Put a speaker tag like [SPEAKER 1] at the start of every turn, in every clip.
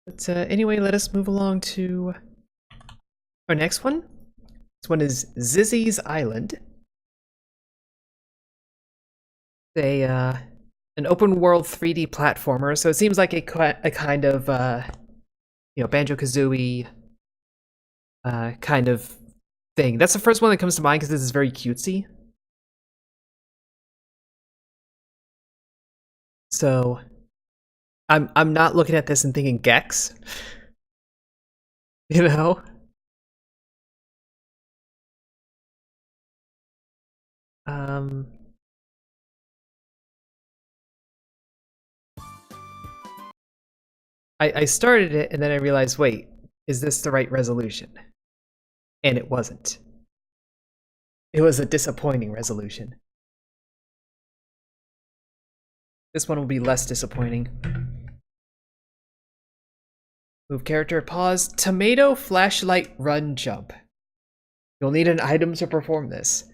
[SPEAKER 1] But anyway, let us move along to our next one. This one is Zissi's Island. They an open world 3D platformer, so it seems like a kind of Banjo-Kazooie kind of thing. That's the first one that comes to mind because this is very cutesy. So I'm not looking at this and thinking Gex. You know? I started it and then I realized, wait, is this the right resolution? And it wasn't. It was a disappointing resolution. This one will be less disappointing. Move character, pause, tomato, flashlight, run, jump. You'll need an item to perform this.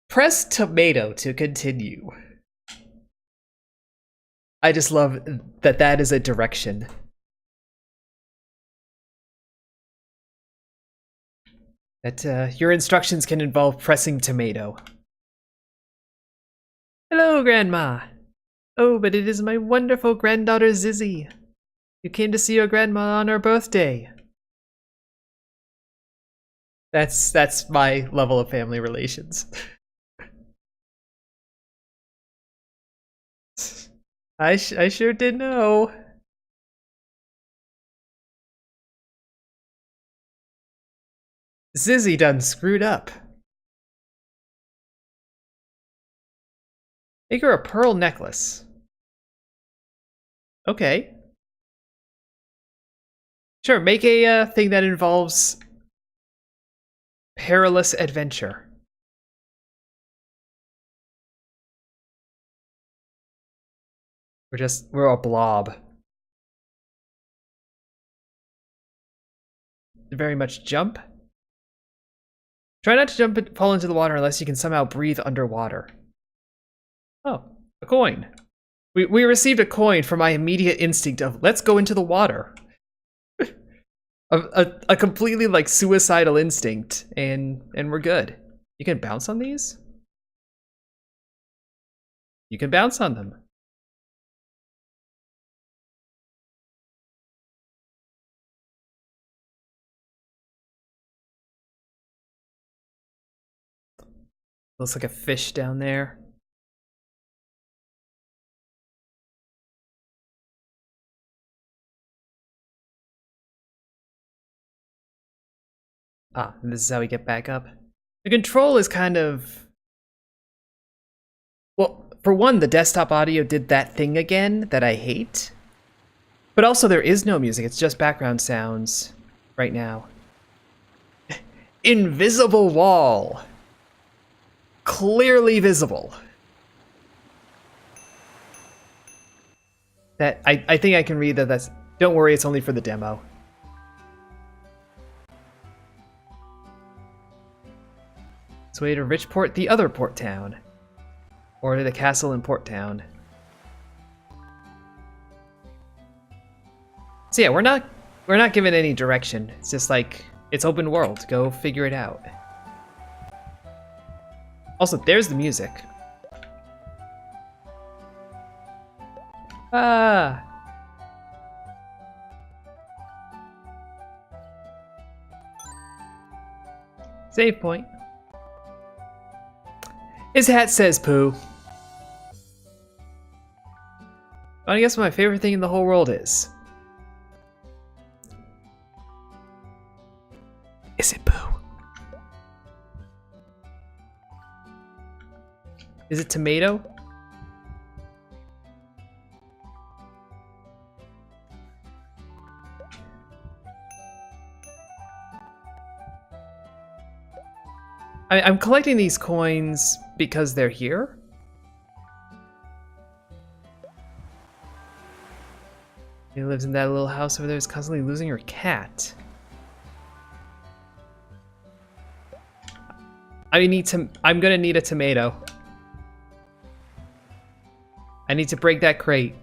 [SPEAKER 1] Press tomato to continue. I just love that that is a direction. That your instructions can involve pressing tomato. Hello, Grandma! Oh, but it is my wonderful granddaughter Zissi. You came to see your grandma on her birthday. That's my level of family relations. I sure did know. Zissi done screwed up. Make her a pearl necklace. Okay. Sure, make a thing that involves perilous adventure. We're a blob. Very much jump. Try not to jump and fall into the water unless you can somehow breathe underwater. Oh, a coin. We received a coin for my immediate instinct of let's go into the water. a completely like suicidal instinct, and we're good. You can bounce on these? You can bounce on them. Looks like a fish down there. Ah, and this is how we get back up. The control is kind of... Well, for one, the desktop audio did that thing again that I hate. But also there is no music, it's just background sounds right now. Invisible wall! Clearly visible. That I think I can read that that's... Don't worry, it's only for the demo. This way to Richport, the other port town. Or to the castle in Port Town. So yeah, we're not given any direction. It's just like, it's open world. Go figure it out. Also, there's the music. Ah! Save point. His hat says poo. I guess what my favorite thing in the whole world is. Is it poo? Is it tomato? I'm collecting these coins because they're here. He lives in that little house over there, is constantly losing her cat. I'm gonna need a tomato. I need to break that crate.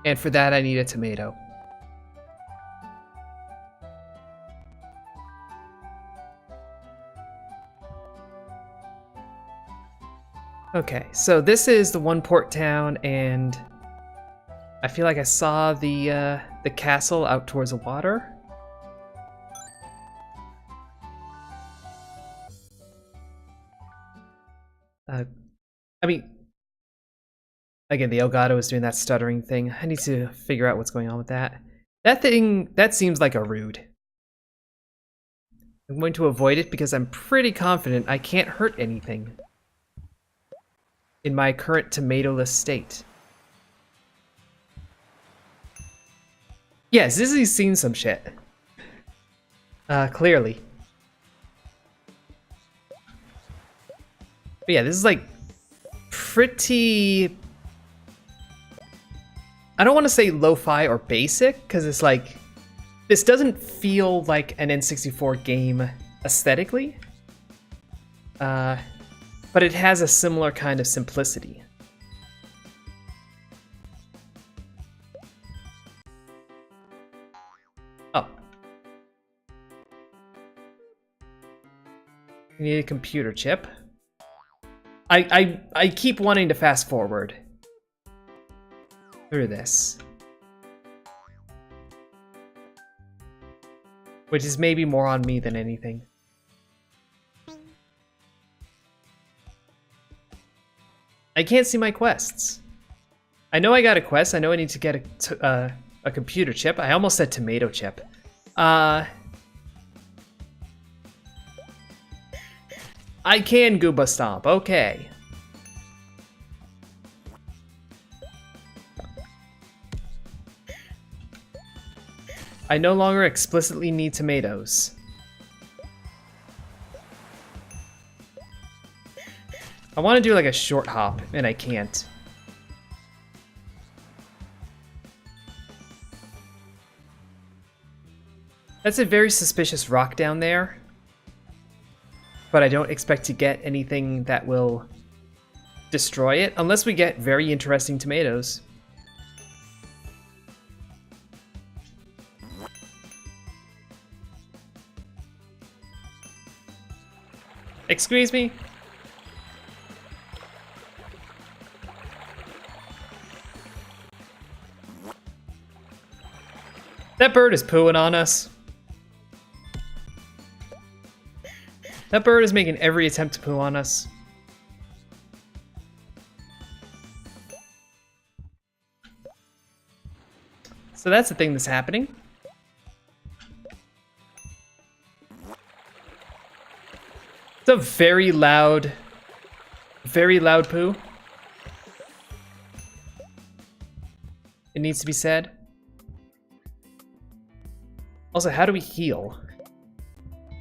[SPEAKER 1] And for that, I need a tomato. Okay, so this is the one port town, and I feel like I saw the castle out towards the water. I mean, again, the Elgato is doing that stuttering thing. I need to figure out what's going on with that. That seems like a rude. I'm going to avoid it because I'm pretty confident I can't hurt anything in my current tomato-less state. Yeah, Zissi's seen some shit. Clearly. But yeah, this is like pretty... I don't want to say lo-fi or basic, because it's like... This doesn't feel like an N64 game aesthetically. But it has a similar kind of simplicity. Oh. You need a computer chip. I keep wanting to fast forward through this. Which is maybe more on me than anything. I can't see my quests. I know I got a quest. I know I need to get a computer chip. I almost said tomato chip. I can Gooba Stomp. Okay. I no longer explicitly need tomatoes. I want to do like a short hop, and I can't. That's a very suspicious rock down there. But I don't expect to get anything that will destroy it, unless we get very interesting tomatoes. Excuse me? That bird is pooing on us. That bird is making every attempt to poo on us. So that's the thing that's happening. It's a very loud poo. It needs to be said. Also, how do we heal?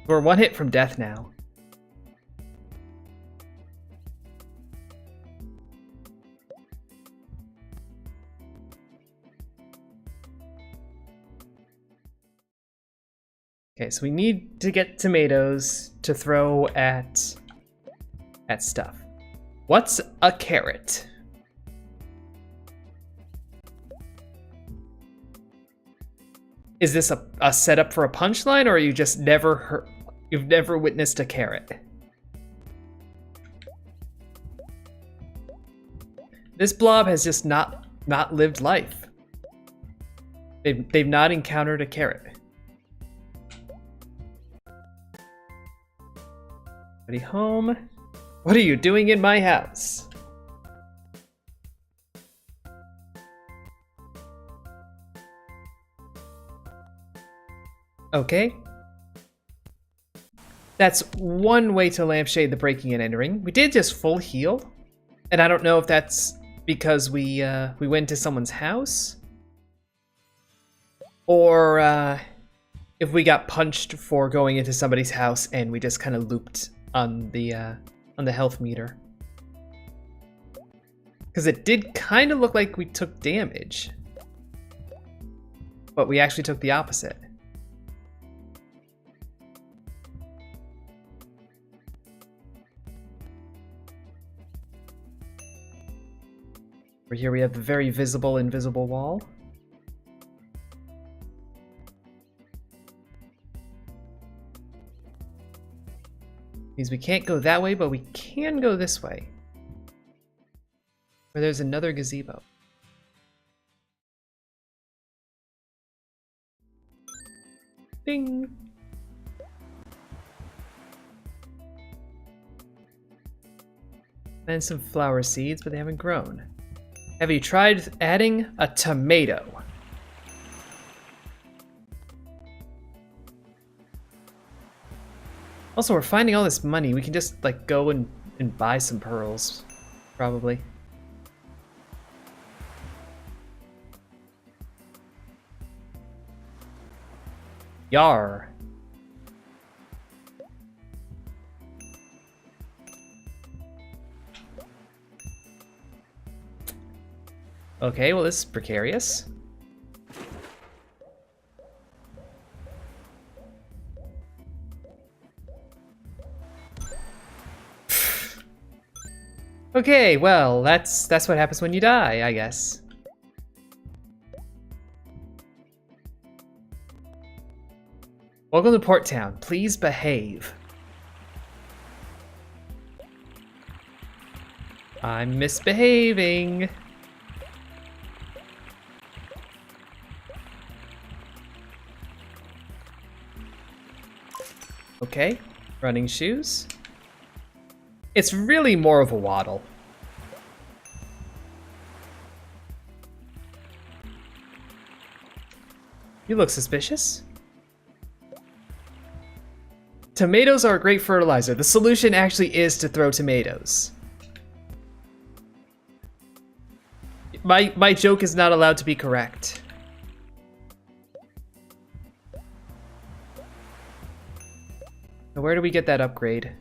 [SPEAKER 1] We're one hit from death now. Okay, so we need to get tomatoes to throw at stuff. What's a carrot? Is this a setup for a punchline, or are you just you've never witnessed a carrot? This blob has just not lived life. They've not encountered a carrot. Ready home? What are you doing in my house? Okay. That's one way to lampshade the breaking and entering. We did just full heal, and I don't know if that's because we went to someone's house, or if we got punched for going into somebody's house and we just kind of looped on the health meter. Because it did kind of look like we took damage, but we actually took the opposite. Over here we have the very visible invisible wall. Means we can't go that way, but we can go this way. Where there's another gazebo. Ding! And some flower seeds, but they haven't grown. Have you tried adding a tomato? Also, we're finding all this money. We can just, like, go and buy some pearls. Probably. Yar. Okay, well, this is precarious. Okay, well, that's what happens when you die, I guess. Welcome to Port Town. Please behave. I'm misbehaving. Okay, running shoes. It's really more of a waddle. You look suspicious. Tomatoes are a great fertilizer. The solution actually is to throw tomatoes. My joke is not allowed to be correct. Now, where do we get that upgrade?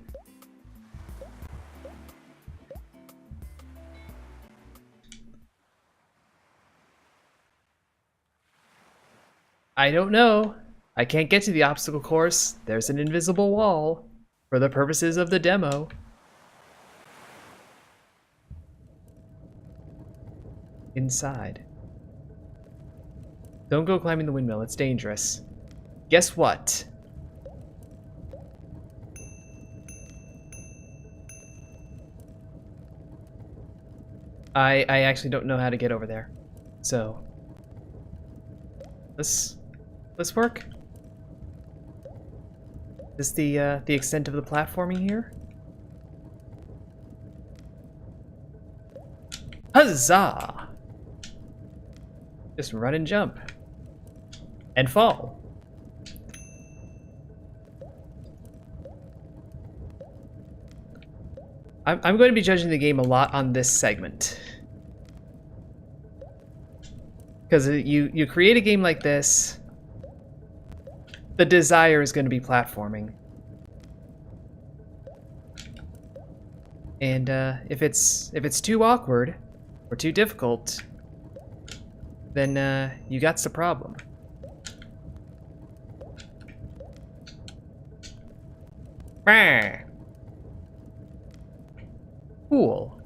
[SPEAKER 1] I don't know. I can't get to the obstacle course. There's an invisible wall for the purposes of the demo. Inside. Don't go climbing the windmill. It's dangerous. Guess what? I actually don't know how to get over there. So let's work. Is the extent of the platforming here? Huzzah! Just run and jump. And fall. I'm going to be judging the game a lot on this segment. Because you create a game like this, the desire is going to be platforming. And if it's too awkward or too difficult, then you got the problem. Bah. Cool.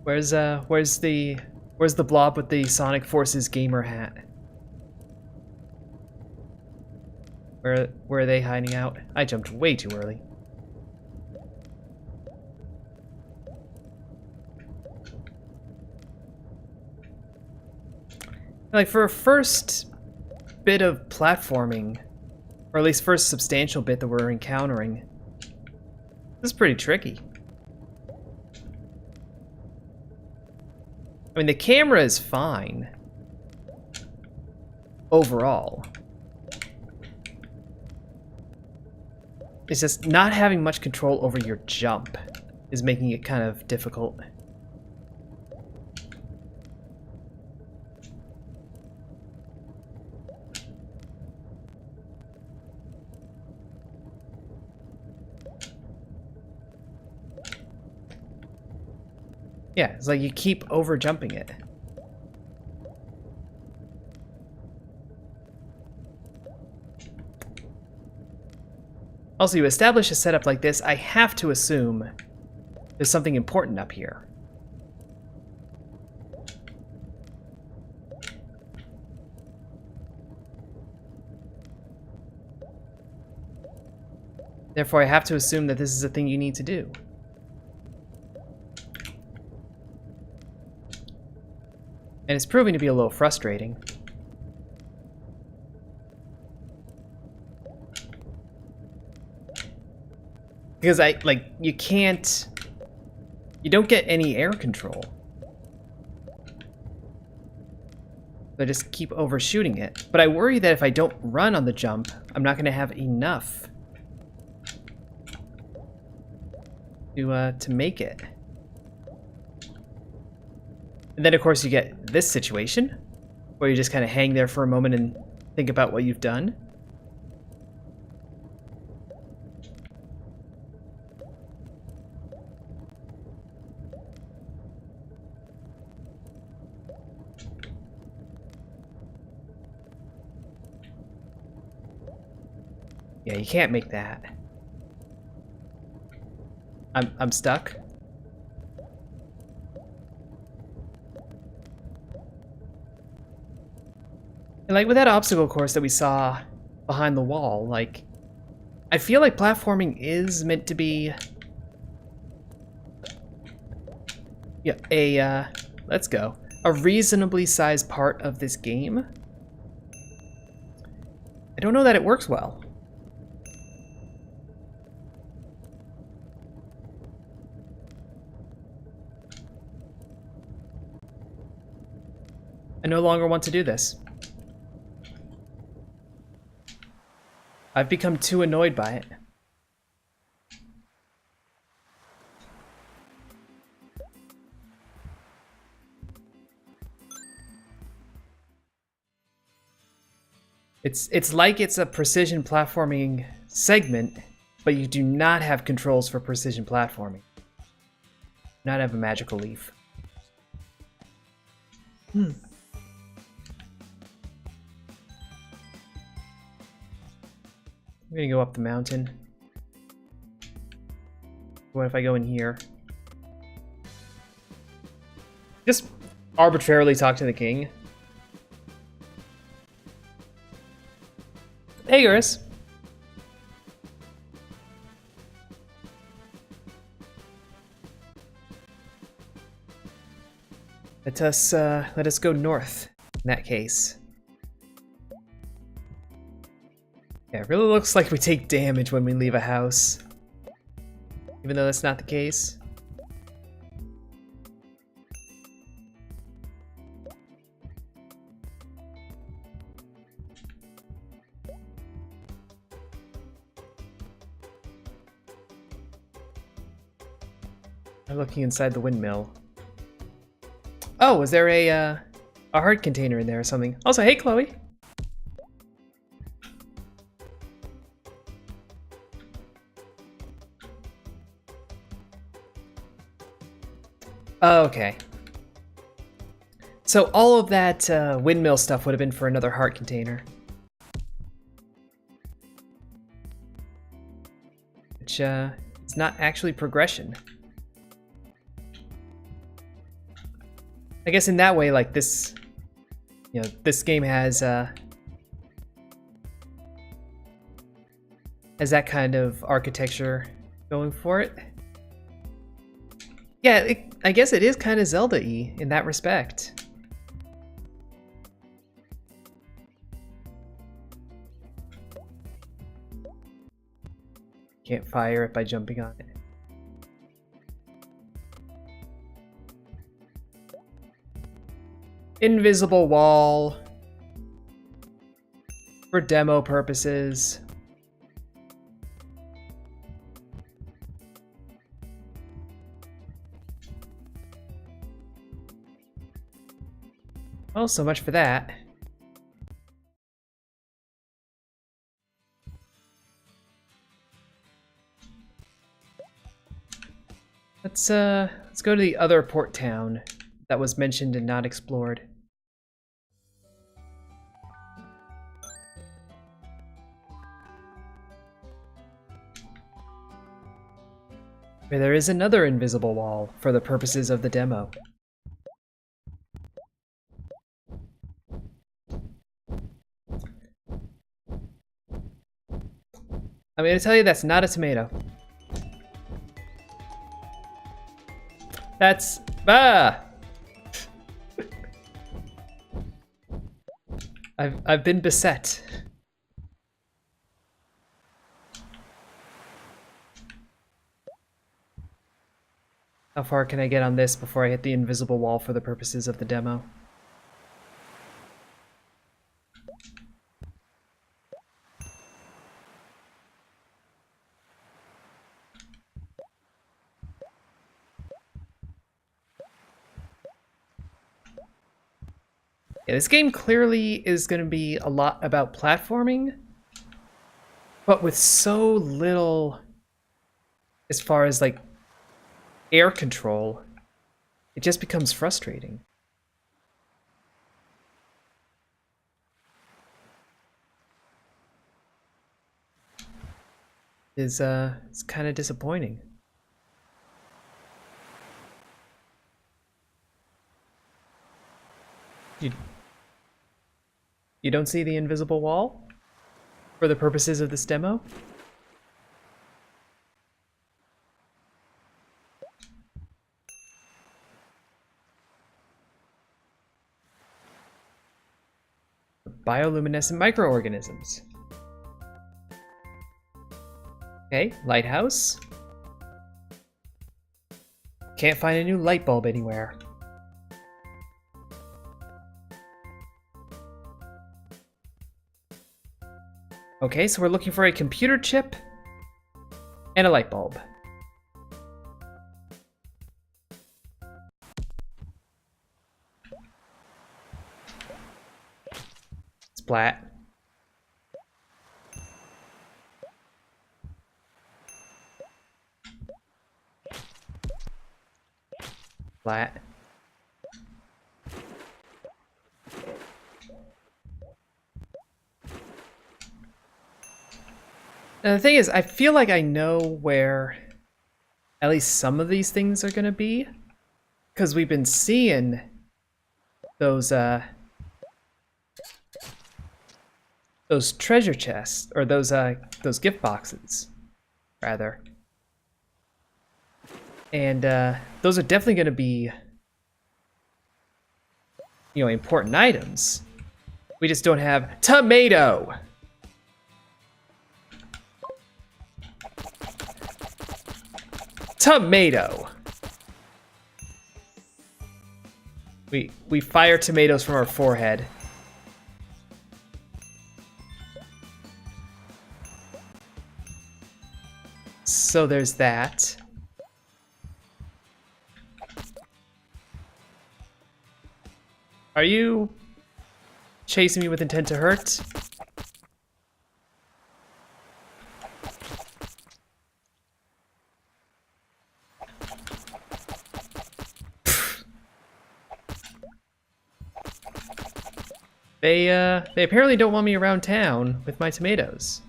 [SPEAKER 1] Where's the blob with the Sonic Forces gamer hat? Where are they hiding out? I jumped way too early. Like, for a first bit of platforming, or at least first substantial bit that we're encountering, this is pretty tricky. I mean, the camera is fine overall. It's just not having much control over your jump is making it kind of difficult. Yeah, it's like you keep over jumping it. Also, you establish a setup like this, I have to assume there's something important up here. Therefore, I have to assume that this is a thing you need to do. And it's proving to be a little frustrating. Because you don't get any air control. So I just keep overshooting it. But I worry that if I don't run on the jump, I'm not going to have enough to make it. And then, of course, you get this situation, where you just kind of hang there for a moment and think about what you've done. Yeah, you can't make that. I'm stuck. And like with that obstacle course that we saw behind the wall, like I feel like platforming is meant to be let's go. A reasonably sized part of this game. I don't know that it works well. I no longer want to do this. I've become too annoyed by it. It's like it's a precision platforming segment, but you do not have controls for precision platforming. Not have a magical leaf. I'm gonna go up the mountain. What if I go in here? Just arbitrarily talk to the king. Hey, Gris. Let us go north in that case. Yeah, it really looks like we take damage when we leave a house. Even though that's not the case. I'm looking inside the windmill. Oh, was there a heart container in there or something? Also, hey, Chloe. Okay. So all of that windmill stuff would have been for another heart container. Which is not actually progression. I guess in that way, like this, you know, this game has that kind of architecture going for it. Yeah, I guess it is kind of Zelda-y in that respect. Can't fire it by jumping on it. Invisible wall. For demo purposes. Well, so much for that. Let's go to the other port town that was mentioned and not explored. Where there is another invisible wall for the purposes of the demo. I'm gonna tell you that's not a tomato. That's... Ah! I've been beset. How far can I get on this before I hit the invisible wall for the purposes of the demo? Yeah, this game clearly is going to be a lot about platforming, but with so little as far as like air control, it just becomes frustrating. It's kind of disappointing. You don't see the invisible wall for the purposes of this demo? Bioluminescent microorganisms. Okay, lighthouse. Can't find a new light bulb anywhere. Okay, so we're looking for a computer chip and a light bulb. Splat. Splat. And the thing is, I feel like I know where at least some of these things are gonna be, because we've been seeing those treasure chests, or those gift boxes, rather. And those are definitely gonna be, you know, important items. We just don't have tomato. Tomato. We fire tomatoes from our forehead. So there's that. Are you chasing me with intent to hurt? They apparently don't want me around town with my tomatoes.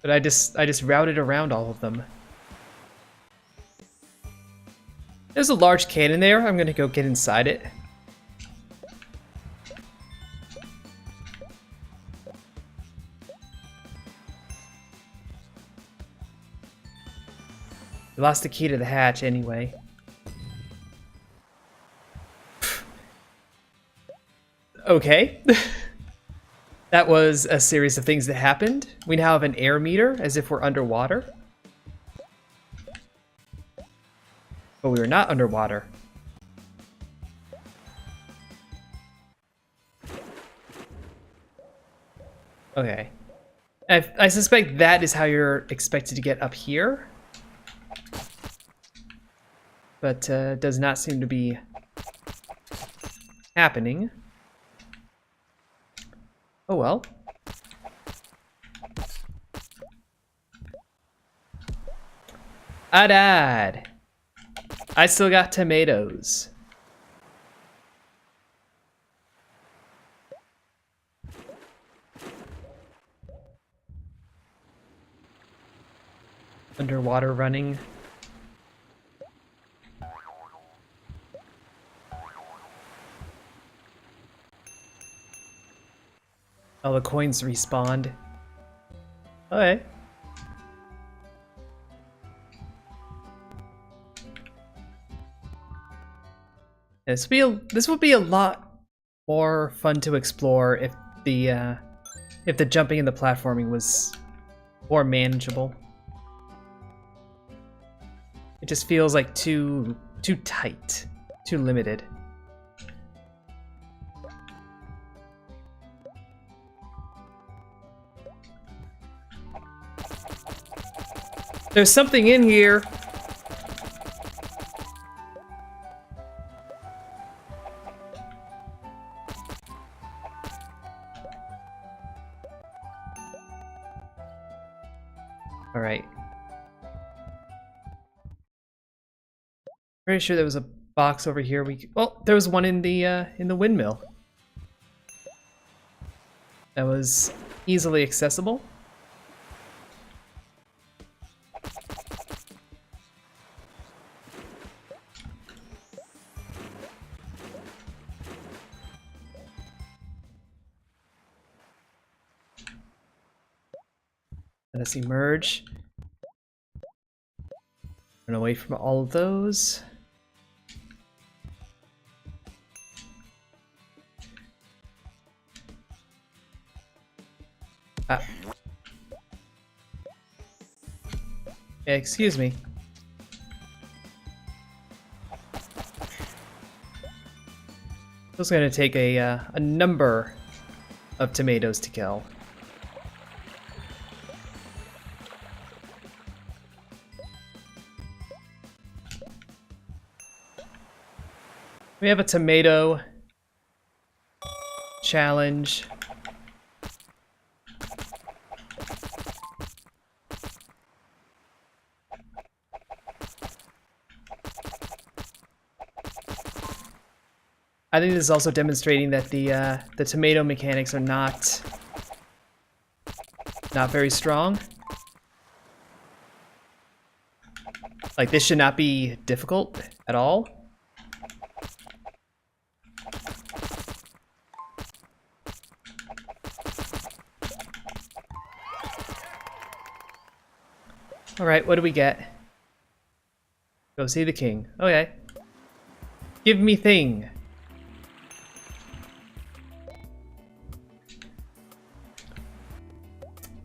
[SPEAKER 1] But I just routed around all of them. There's a large cannon there. I'm gonna go get inside it. We lost the key to the hatch anyway. Okay. That was a series of things that happened. We now have an air meter, as if we're underwater. But we were not underwater. Okay. I suspect that is how you're expected to get up here. But does not seem to be happening. Oh well. I died. I still got tomatoes. Underwater running. Oh, the coins respawned. Okay. This would be a lot more fun to explore if the jumping and the platforming was more manageable. It just feels like too tight, too limited. There's something in here. All right. Pretty sure there was a box over here. Oh, there was one in the windmill. That was easily accessible. Let us emerge. Run away from all of those. Ah. Yeah, excuse me. This is going to take a number of tomatoes to kill. We have a tomato challenge. I think this is also demonstrating that the tomato mechanics are not very strong. Like, this should not be difficult at all. All right, what do we get? Go see the king. Okay. Give me thing.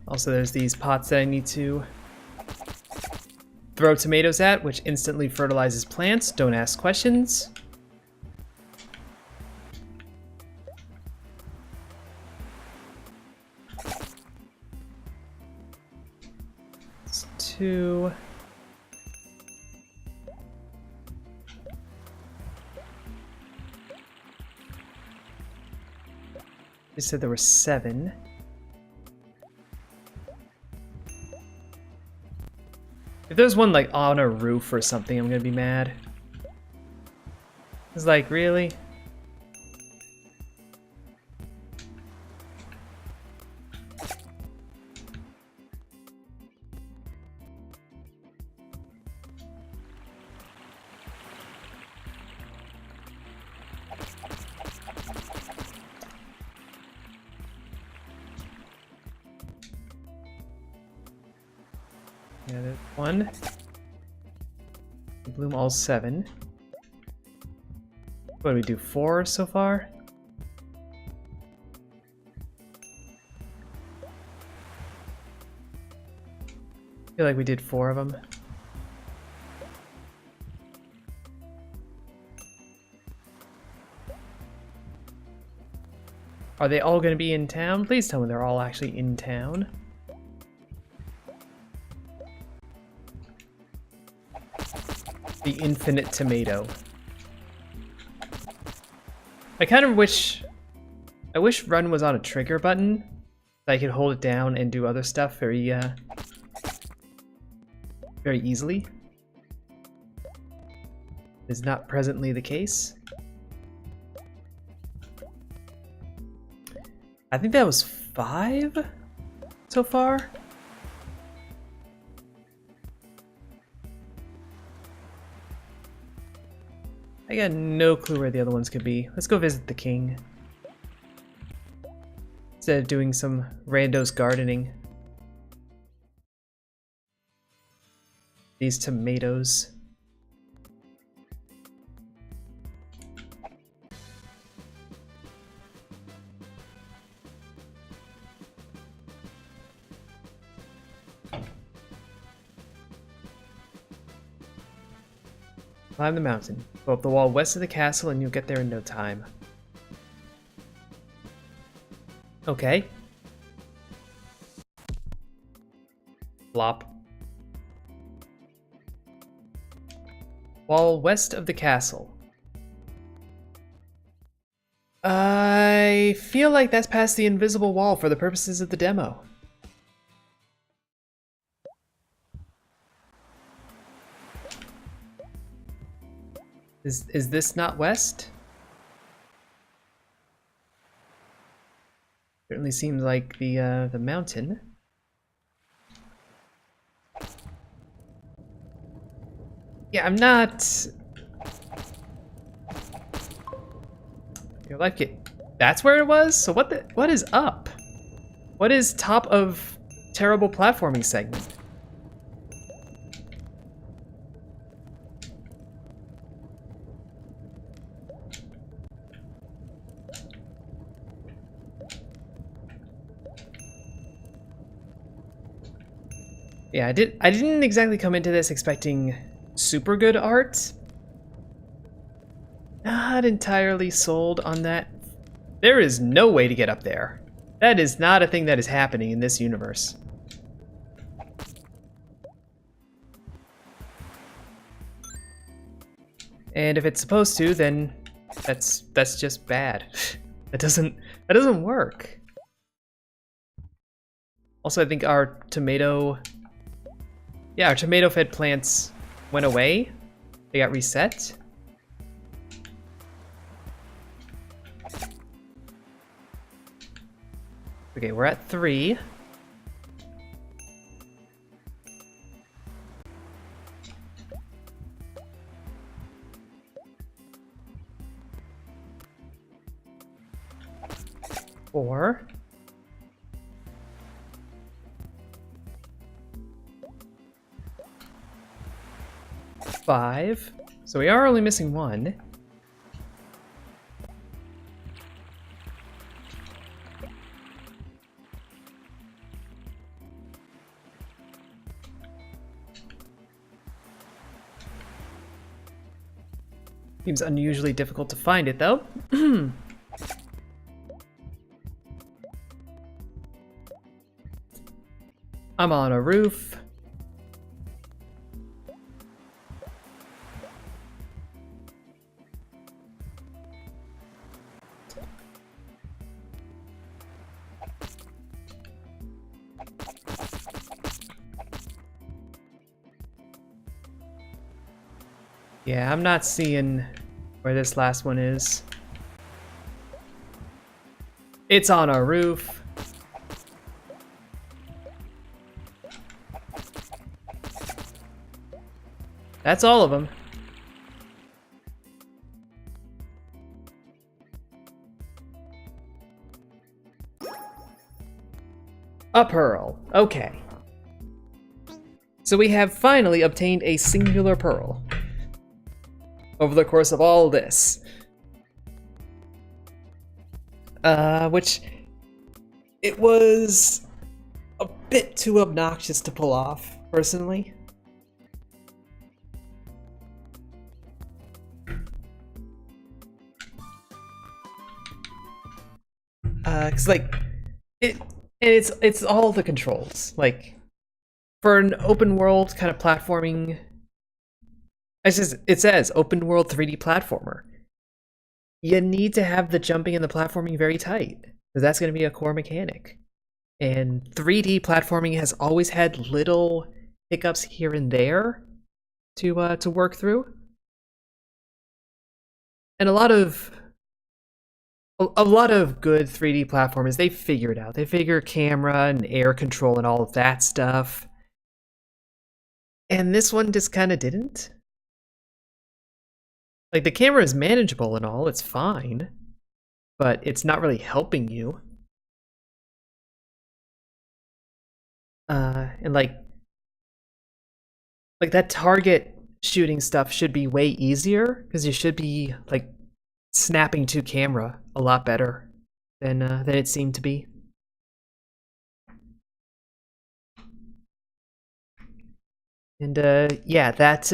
[SPEAKER 1] Also, there's these pots that I need to throw tomatoes at, which instantly fertilizes plants. Don't ask questions. It's 2. You said there were 7. If there's one like on a roof or something, I'm gonna be mad. It's like, really? Yeah, there's 1. Bloom all 7. What do we do, 4 so far? I feel like we did 4 of them. Are they all going to be in town? Please tell me they're all actually in town. The infinite tomato. I kind of wish... I wish run was on a trigger button. So I could hold it down and do other stuff very easily. Is not presently the case. I think that was 5 so far. I got no clue where the other ones could be. Let's go visit the king. Instead of doing some randos gardening. These tomatoes. Climb the mountain. Go up the wall west of the castle and you'll get there in no time. Okay. Flop. Wall west of the castle. I feel like that's past the invisible wall for the purposes of the demo. Is this not west? Certainly seems like the mountain. Yeah, I'm not. You like it? That's where it was. So what is up? What is top of terrible platforming segment? Yeah, I didn't exactly come into this expecting super good art. Not entirely sold on that. There is no way to get up there. That is not a thing that is happening in this universe. And if it's supposed to, then that's just bad. that doesn't work. Also, I think our tomato fed plants went away. They got reset. Okay, we're at 3. Four. 5. So we are only missing 1. Seems unusually difficult to find it, though. I'm on a roof. Yeah, I'm not seeing where this last one is. It's on a roof. That's all of them. A pearl. Okay. So we have finally obtained a singular pearl over the course of all this. Which it was a bit too obnoxious to pull off, personally. Cause like it's all the controls. Like for an open world kind of platforming, it says open world 3D platformer. You need to have the jumping and the platforming very tight, because that's going to be a core mechanic. And 3D platforming has always had little hiccups here and there to work through. And a lot of good 3D platformers, they figure it out. They figure camera and air control and all of that stuff. And this one just kind of didn't. Like, the camera is manageable and all, it's fine, but it's not really helping you. And like that target shooting stuff should be way easier, because you should be like snapping to camera a lot better than it seemed to be. And yeah, that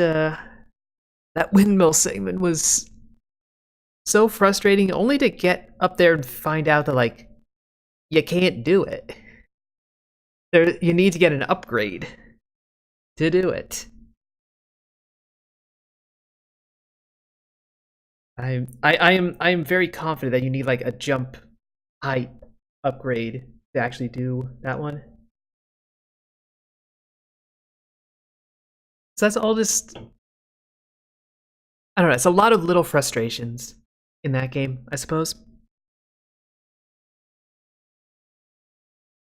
[SPEAKER 1] That windmill segment was so frustrating, only to get up there and find out that, like, you can't do it. You need to get an upgrade to do it. I am very confident that you need like a jump height upgrade to actually do that one. So that's all just, I don't know, it's a lot of little frustrations in that game, I suppose.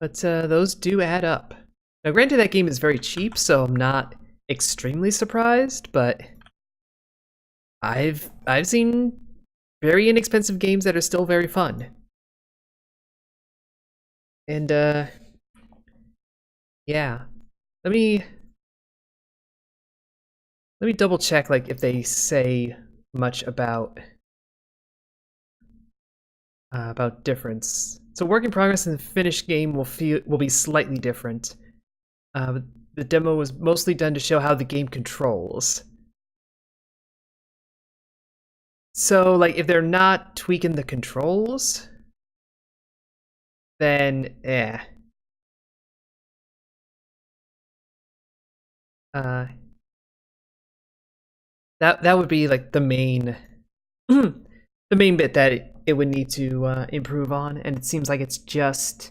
[SPEAKER 1] But those do add up. Now granted that game is very cheap, so I'm not extremely surprised, but I've seen very inexpensive games that are still very fun. And yeah. Let me double check like if they say much about difference. So work in progress and the finished game will be slightly different. The demo was mostly done to show how the game controls. So like if they're not tweaking the controls, then that would be like the main the main bit that it would need to improve on, and it seems like it's just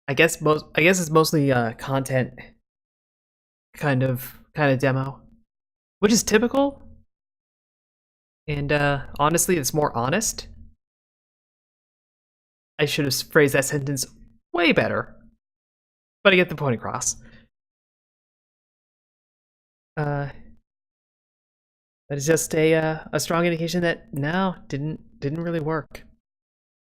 [SPEAKER 1] I guess it's mostly content kind of demo, which is typical. And honestly, it's more honest. I should have phrased that sentence way better, but I get the point across. That is just a strong indication that no, didn't really work.